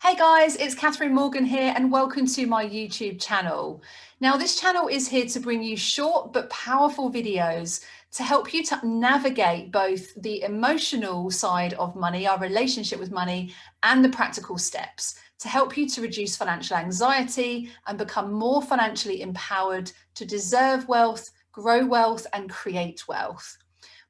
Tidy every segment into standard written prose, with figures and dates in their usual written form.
Hey guys, it's Catherine Morgan here and welcome to my YouTube channel. Now this channel is here to bring you short but powerful videos to help you to navigate both the emotional side of money, our relationship with money, and the practical steps to help you to reduce financial anxiety and become more financially empowered to deserve wealth, grow wealth, and create wealth.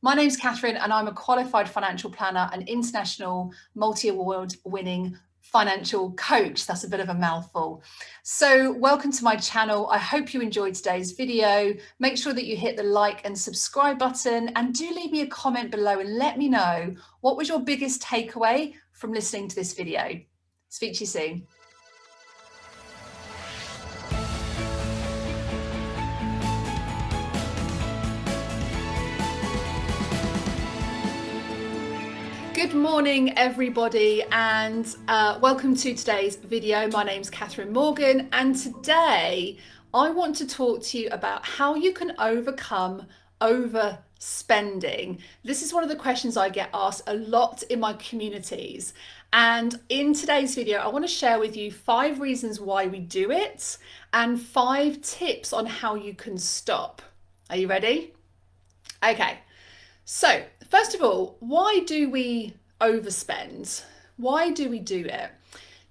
My name's Catherine and I'm a qualified financial planner and international multi-award winning financial coach. That's a bit of a mouthful. So welcome to my channel. I hope you enjoyed today's video. Make sure that you hit the like and subscribe button and do leave me a comment below and let me know what was your biggest takeaway from listening to this video. Speak to you soon. Good morning, everybody, and welcome to today's video. My name's Catherine Morgan, and today I want to talk to you about how you can overcome overspending. This is one of the questions I get asked a lot in my communities. And in today's video, I want to share with you 5 reasons why we do it and 5 tips on how you can stop. Are you ready? Okay. So, first of all, why do we overspend? Why do we do it?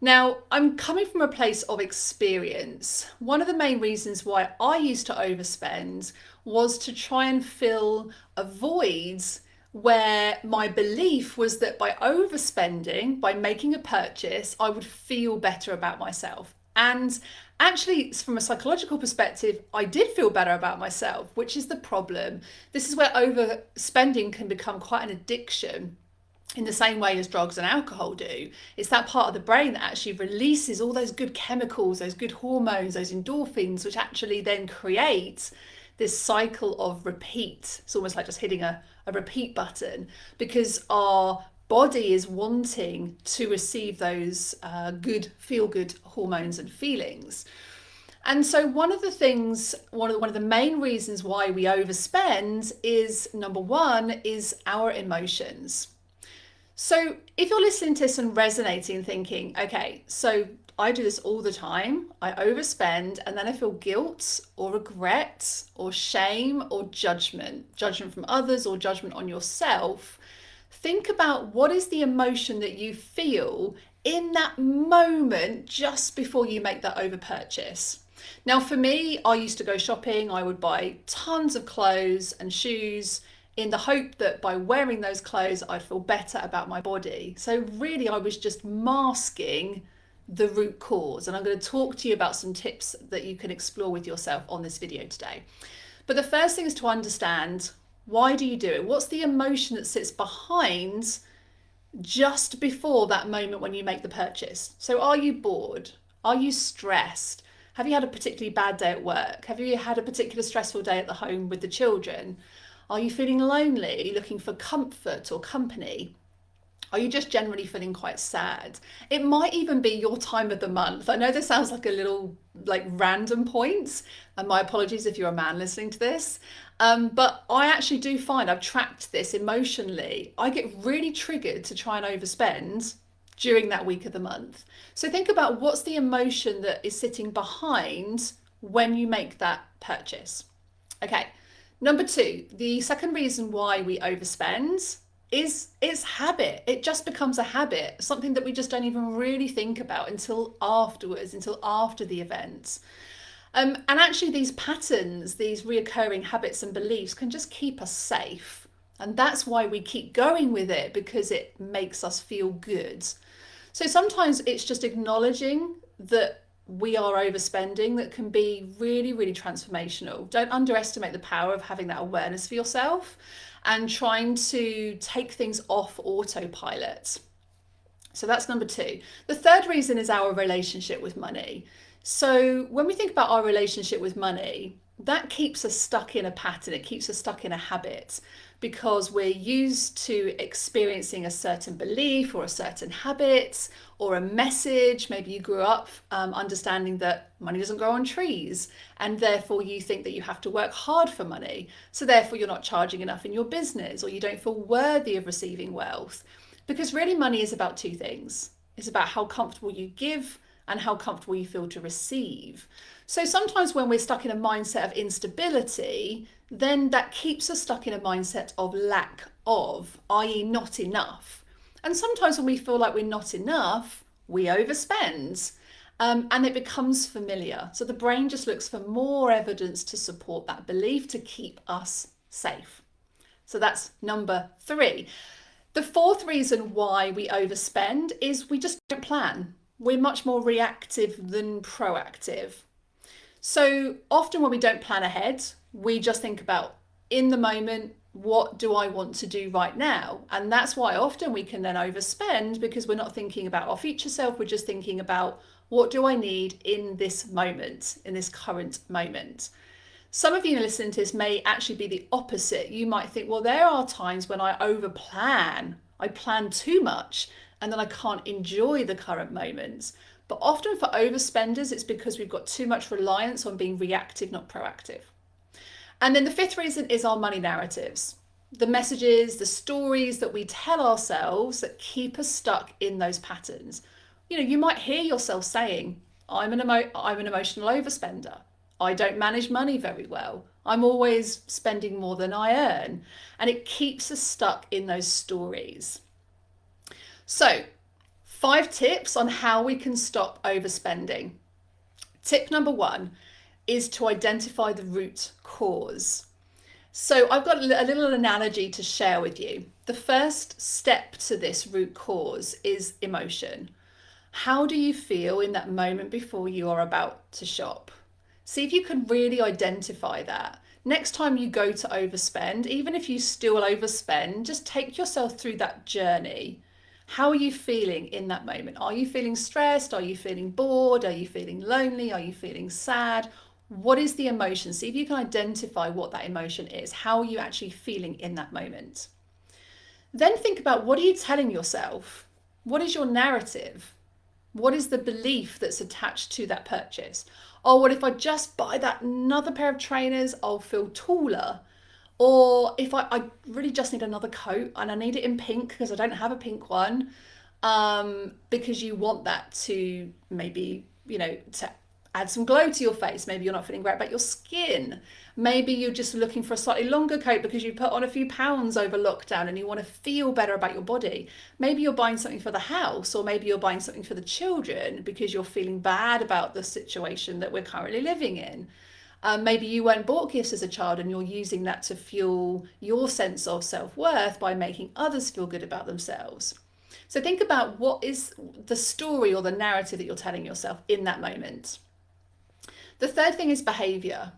Now, I'm coming from a place of experience. One of the main reasons why I used to overspend was to try and fill a void where my belief was that by overspending, by making a purchase, I would feel better about myself. And actually, from a psychological perspective, I did feel better about myself, which is the problem. This is where overspending can become quite an addiction in the same way as drugs and alcohol do. It's that part of the brain that actually releases all those good chemicals, those good hormones, those endorphins, which actually then create this cycle of repeat. It's almost like just hitting a repeat button because our body is wanting to receive those good feel-good hormones and feelings. And so one of the main reasons why we overspend is, number one, is our emotions. So if you're listening to this and resonating, thinking, okay, so I do this all the time, I overspend, and then I feel guilt or regret or shame or judgment from others or judgment on yourself. Think about what is the emotion that you feel in that moment just before you make that over purchase. Now, for me, I used to go shopping. I would buy tons of clothes and shoes in the hope that by wearing those clothes, I'd feel better about my body. So really, I was just masking the root cause. And I'm going to talk to you about some tips that you can explore with yourself on this video today. But the first thing is to understand, why do you do it? What's the emotion that sits behind just before that moment when you make the purchase? So are you bored? Are you stressed? Have you had a particularly bad day at work? Have you had a particular stressful day at the home with the children? Are you feeling lonely? Are you looking for comfort or company? Are you just generally feeling quite sad? It might even be your time of the month. I know this sounds like a little random points, and my apologies if you're a man listening to this. But I actually do find I've tracked this emotionally. I get really triggered to try and overspend during that week of the month. So think about what's the emotion that is sitting behind when you make that purchase. Okay, number 2, the second reason why we overspend is it's habit. It just becomes a habit, something that we just don't even really think about until afterwards, until after the event. And actually these patterns, these reoccurring habits and beliefs can just keep us safe. And that's why we keep going with it, because it makes us feel good. So sometimes it's just acknowledging that we are overspending that can be really, really transformational. Don't underestimate the power of having that awareness for yourself and trying to take things off autopilot. So that's number 2. The third reason is our relationship with money. So when we think about our relationship with money, that keeps us stuck in a pattern. It keeps us stuck in a habit because we're used to experiencing a certain belief or a certain habit or a message. Maybe you grew up understanding that money doesn't grow on trees, and therefore you think that you have to work hard for money. So therefore you're not charging enough in your business, or you don't feel worthy of receiving wealth. Because really money is about 2 things. It's about how comfortable you give and how comfortable you feel to receive. So sometimes when we're stuck in a mindset of instability, then that keeps us stuck in a mindset of lack of, i.e., not enough. And sometimes when we feel like we're not enough, we overspend. And it becomes familiar. So the brain just looks for more evidence to support that belief to keep us safe. So that's number 3. The 4th reason why we overspend is we just don't plan. We're much more reactive than proactive. So often when we don't plan ahead, we just think about in the moment, what do I want to do right now? And that's why often we can then overspend, because we're not thinking about our future self. We're just thinking about what do I need in this moment, in this current moment. Some of you listening to this may actually be the opposite. You might think, well, there are times when I overplan. I plan too much and then I can't enjoy the current moments. But often for overspenders, it's because we've got too much reliance on being reactive, not proactive. And then the 5th reason is our money narratives. The messages, the stories that we tell ourselves that keep us stuck in those patterns. You know, you might hear yourself saying, I'm an emotional overspender. I don't manage money very well. I'm always spending more than I earn. And it keeps us stuck in those stories. So, 5 tips on how we can stop overspending. Tip number 1 is to identify the root cause. So I've got a little analogy to share with you. The first step to this root cause is emotion. How do you feel in that moment before you are about to shop? See if you can really identify that. Next time you go to overspend, even if you still overspend, just take yourself through that journey. How are you feeling in that moment? Are you feeling stressed? Are you feeling bored? Are you feeling lonely? Are you feeling sad? What is the emotion? See if you can identify what that emotion is. How are you actually feeling in that moment? Then think about, what are you telling yourself? What is your narrative? What is the belief that's attached to that purchase? Oh, well, if I just buy that another pair of trainers, I'll feel taller. Or if I really just need another coat and I need it in pink because I don't have a pink one, because you want that to maybe, to add some glow to your face. Maybe you're not feeling great about your skin. Maybe you're just looking for a slightly longer coat because you put on a few pounds over lockdown and you want to feel better about your body. Maybe you're buying something for the house, or maybe you're buying something for the children because you're feeling bad about the situation that we're currently living in. Maybe you weren't bought gifts as a child and you're using that to fuel your sense of self-worth by making others feel good about themselves. So think about, what is the story or the narrative that you're telling yourself in that moment. The 3rd thing is behavior.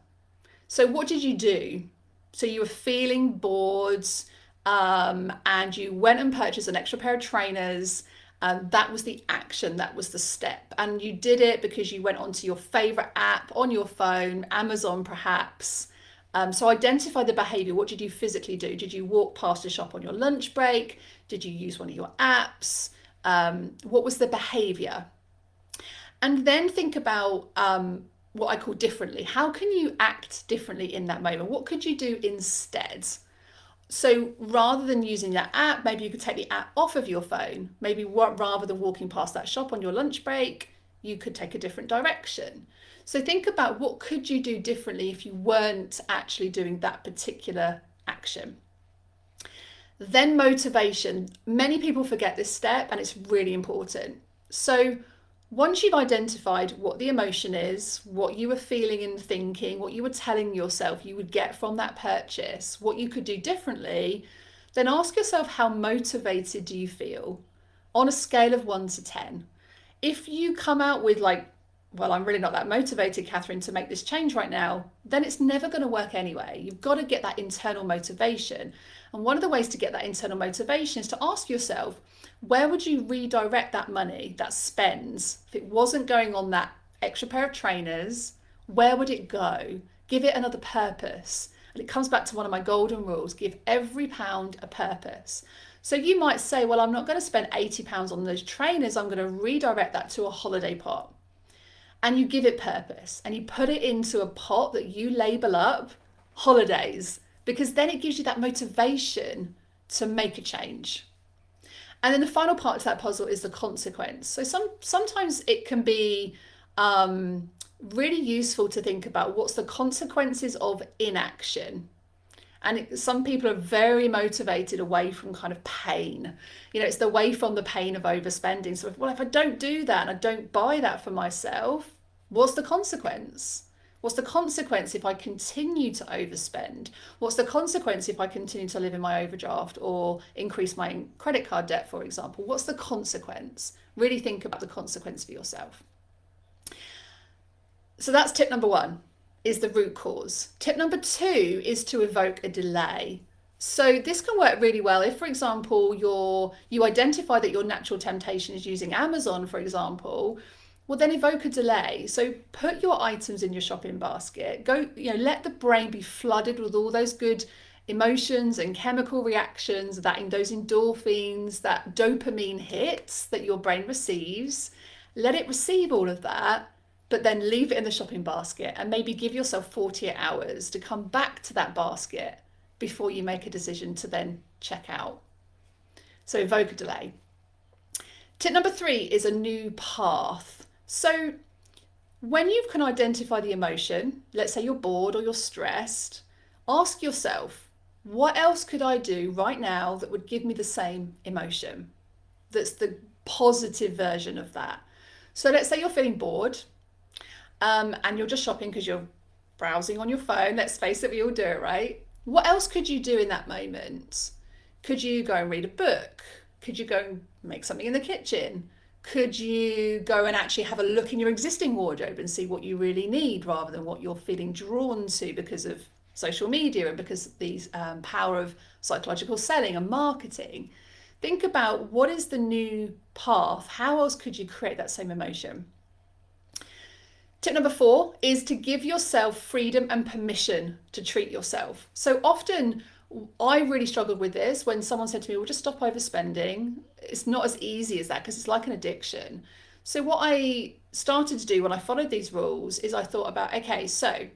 So what did you do? So you were feeling bored, and you went and purchased an extra pair of trainers. That was the action, that was the step. And you did it because you went onto your favorite app on your phone, Amazon perhaps. So identify the behavior. What did you physically do? Did you walk past a shop on your lunch break? Did you use one of your apps? What was the behavior? And then think about what I call differently. How can you act differently in that moment? What could you do instead? So rather than using that app, maybe you could take the app off of your phone. Maybe rather than walking past that shop on your lunch break, you could take a different direction. So think about, what could you do differently if you weren't actually doing that particular action. Then motivation. Many people forget this step and it's really important. So once you've identified what the emotion is, what you were feeling and thinking, what you were telling yourself you would get from that purchase, what you could do differently, then ask yourself, how motivated do you feel on a scale of 1 to 10? If you come out with well, I'm really not that motivated, Catherine, to make this change right now, then it's never going to work anyway. You've got to get that internal motivation. And one of the ways to get that internal motivation is to ask yourself, where would you redirect that money, that spends? If it wasn't going on that extra pair of trainers, where would it go? Give it another purpose. And it comes back to one of my golden rules: give every pound a purpose. So you might say, well, I'm not going to spend £80 on those trainers. I'm going to redirect that to a holiday pot. And you give it purpose and you put it into a pot that you label up holidays, because then it gives you that motivation to make a change. And then the final part to that puzzle is the consequence. So sometimes it can be really useful to think about what's the consequences of inaction. And some people are very motivated away from kind of pain. It's away from the pain of overspending. So, well, if I don't do that and I don't buy that for myself, what's the consequence? What's the consequence if I continue to overspend? What's the consequence if I continue to live in my overdraft or increase my credit card debt, for example? What's the consequence? Really think about the consequence for yourself. So that's tip number one, is the root cause. Tip number two is to evoke a delay. So this can work really well if, for example, you identify that your natural temptation is using Amazon, for example. Well, then evoke a delay. So put your items in your shopping basket. Let the brain be flooded with all those good emotions and chemical reactions, those endorphins, that dopamine hits that your brain receives. Let it receive all of that, but then leave it in the shopping basket and maybe give yourself 48 hours to come back to that basket before you make a decision to then check out. So evoke a delay. Tip number three is a new path. So when you can identify the emotion, let's say you're bored or you're stressed, ask yourself, what else could I do right now that would give me the same emotion? That's the positive version of that. So let's say you're feeling bored and you're just shopping because you're browsing on your phone. Let's face it, we all do it, right? What else could you do in that moment? Could you go and read a book? Could you go and make something in the kitchen? Could you go and actually have a look in your existing wardrobe and see what you really need rather than what you're feeling drawn to because of social media and because of the power of psychological selling and marketing? Think about what is the new path? How else could you create that same emotion? Tip number four is to give yourself freedom and permission to treat yourself. So often I really struggled with this when someone said to me, well, just stop overspending. It's not as easy as that because it's like an addiction. So what I started to do when I followed these rules is I thought about, okay, so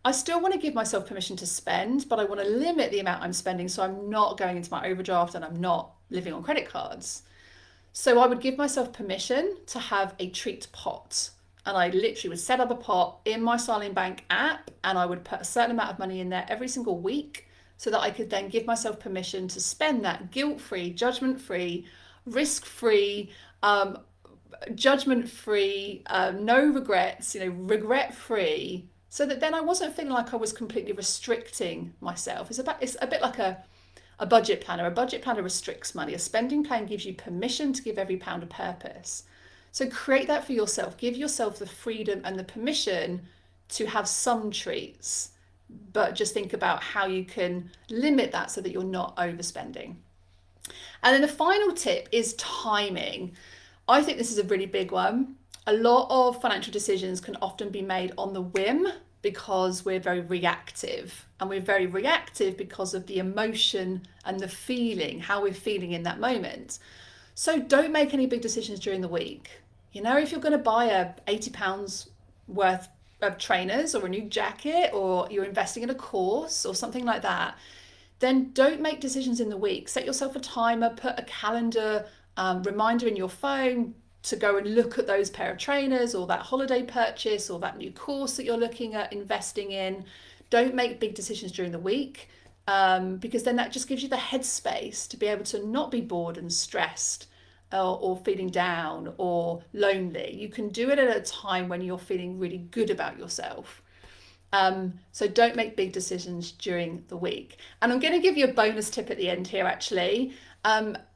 I still want to give myself permission to spend, but I want to limit the amount I'm spending so I'm not going into my overdraft and I'm not living on credit cards. So I would give myself permission to have a treat pot. And I literally would set up a pot in my Starling Bank app and I would put a certain amount of money in there every single week so that I could then give myself permission to spend that guilt-free, judgment-free, risk-free, judgment-free, no regrets, regret-free, so that then I wasn't feeling like I was completely restricting myself. It's a bit like a budget planner. A budget planner restricts money. A spending plan gives you permission to give every pound a purpose. So create that for yourself. Give yourself the freedom and the permission to have some treats, but just think about how you can limit that so that you're not overspending. And then the final tip is timing. I think this is a really big one. A lot of financial decisions can often be made on the whim because we're very reactive, and we're very reactive because of the emotion and the feeling, how we're feeling in that moment. So don't make any big decisions during the week. If you're going to buy a £80 worth of trainers or a new jacket, or you're investing in a course or something like that, then don't make decisions in the week. Set yourself a timer, put a calendar reminder in your phone to go and look at those pair of trainers or that holiday purchase or that new course that you're looking at investing in. Don't make big decisions during the week because then that just gives you the headspace to be able to not be bored and stressed or feeling down or lonely. You can do it at a time when you're feeling really good about yourself. So don't make big decisions during the week. And I'm going to give you a bonus tip at the end here, actually,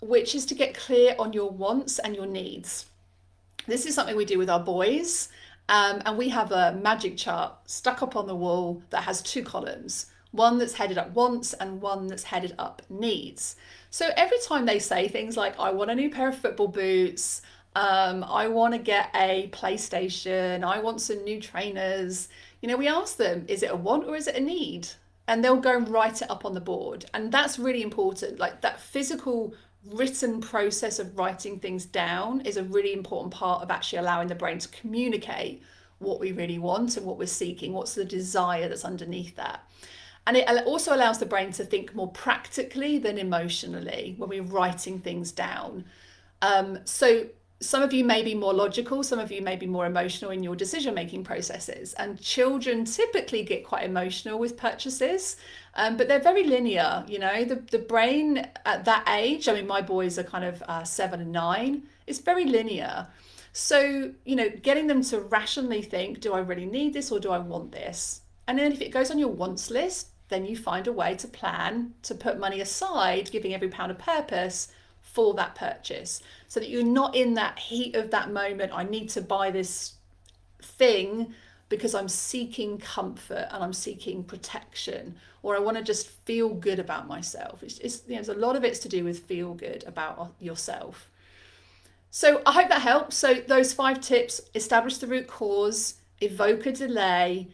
which is to get clear on your wants and your needs. This is something we do with our boys. And we have a magic chart stuck up on the wall that has two columns, one that's headed up wants and one that's headed up needs. So every time they say things like, I want a new pair of football boots, I want to get a PlayStation, I want some new trainers, we ask them, is it a want or is it a need? And they'll go and write it up on the board. And that's really important. Like that physical written process of writing things down is a really important part of actually allowing the brain to communicate what we really want and what we're seeking, what's the desire that's underneath that. And it also allows the brain to think more practically than emotionally when we're writing things down. So some of you may be more logical, some of you may be more emotional in your decision-making processes. And children typically get quite emotional with purchases, but they're very linear. The brain at that age, I mean, my boys are kind of 7 and 9, it's very linear. So, getting them to rationally think, do I really need this or do I want this? And then if it goes on your wants list, then you find a way to plan to put money aside, giving every pound a purpose for that purchase, so that you're not in that heat of that moment. I need to buy this thing because I'm seeking comfort and I'm seeking protection, or I want to just feel good about myself. There's a lot of it's to do with feel good about yourself. So I hope that helps. So those 5 tips: establish the root cause, evoke a delay,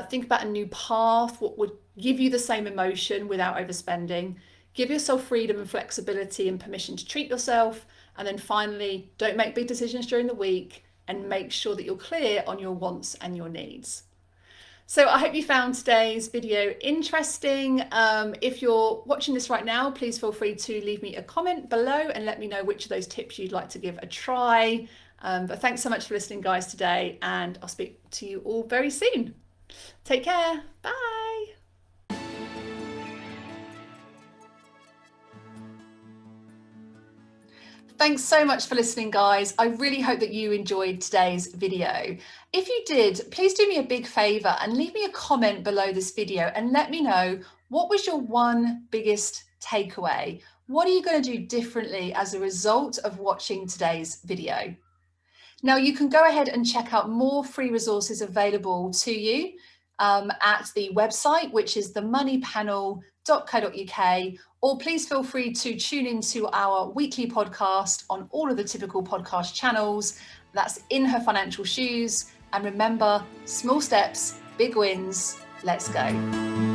think about a new path, what would give you the same emotion without overspending, give yourself freedom and flexibility and permission to treat yourself, and then finally, don't make big decisions during the week, and make sure that you're clear on your wants and your needs. So I hope you found today's video interesting. If you're watching this right now, please feel free to leave me a comment below and let me know which of those tips you'd like to give a try. But thanks so much for listening, guys, today, and I'll speak to you all very soon. Take care. Bye. Thanks so much for listening, guys. I really hope that you enjoyed today's video. If you did, please do me a big favor and leave me a comment below this video and let me know, what was your one biggest takeaway? What are you going to do differently as a result of watching today's video? Now, you can go ahead and check out more free resources available to you at the website, which is themoneypanel.co.uk, or please feel free to tune into our weekly podcast on all of the typical podcast channels. That's In Her Financial Shoes. And remember, small steps, big wins. Let's go.